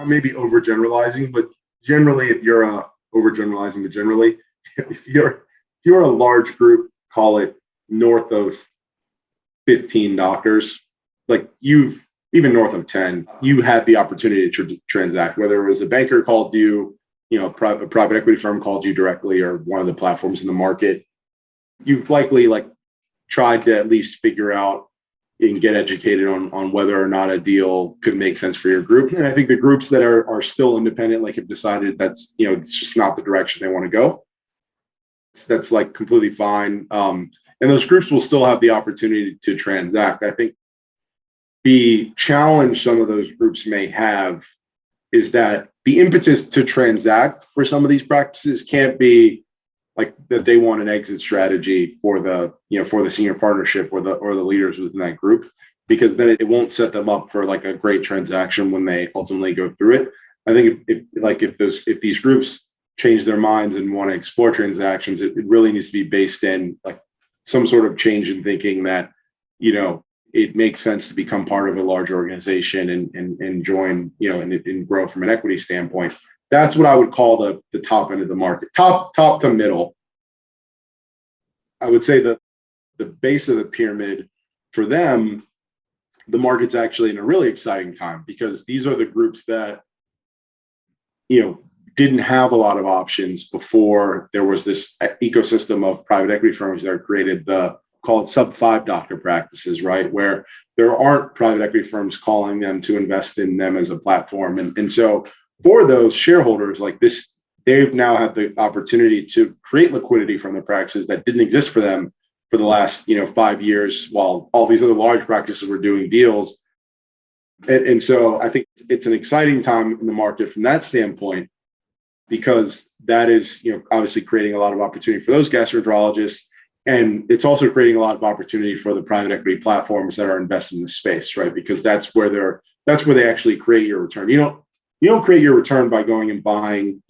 maybe overgeneralizing, but generally, if you're overgeneralizing, but generally, if you're a large group, call it north of 15 doctors, like you've even north of 10, you had the opportunity to transact, whether it was a banker called you, a private equity firm called you directly, or one of the platforms in the market. You've likely like tried to at least figure out and get educated on whether or not a deal could make sense for your group. And I think the groups that are still independent, like have decided that's, it's just not the direction they want to go. That's like completely fine. And those groups will still have the opportunity to transact. I think the challenge some of those groups may have is that the impetus to transact for some of these practices can't be like that they want an exit strategy for the senior partnership or the leaders within that group, because then it won't set them up for like a great transaction when they ultimately go through it. I think if these groups change their minds and want to explore transactions, it really needs to be based in like some sort of change in thinking that, it makes sense to become part of a large organization and join, and grow from an equity standpoint. That's what I would call the top end of the market, top to middle. I would say that the base of the pyramid for them, the market's actually in a really exciting time, because these are the groups that, didn't have a lot of options before there was this ecosystem of private equity firms that created call it sub 5 doctor practices, right? Where there aren't private equity firms calling them to invest in them as a platform. And so for those shareholders like this, they've now had the opportunity to create liquidity from the practices that didn't exist for them for the last 5 years, while all these other large practices were doing deals. And so I think it's an exciting time in the market from that standpoint, because that is, obviously creating a lot of opportunity for those gastroenterologists. And it's also creating a lot of opportunity for the private equity platforms that are invested in the space, right? Because that's where they actually create your return. You don't create your return by going and buying,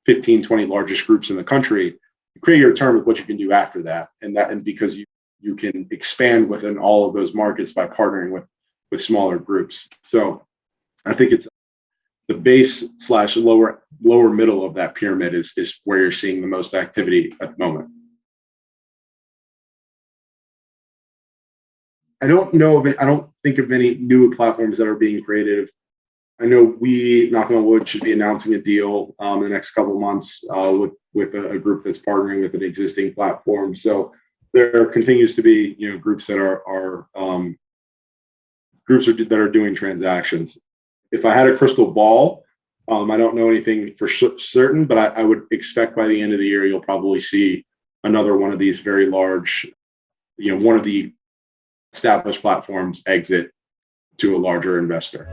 15, 20 largest groups in the country. You create your return with what you can do after that. And because you can expand within all of those markets by partnering with smaller groups. So I think it's the base / lower middle of that pyramid is where you're seeing the most activity at the moment. I don't know of it. I don't think of any new platforms that are being created. I know we, knock on wood, should be announcing a deal in the next couple of months with a group that's partnering with an existing platform. So there continues to be groups that are doing transactions. If I had a crystal ball, I don't know anything for certain, but I would expect by the end of the year you'll probably see another one of these very large, one of the established platforms exit to a larger investor.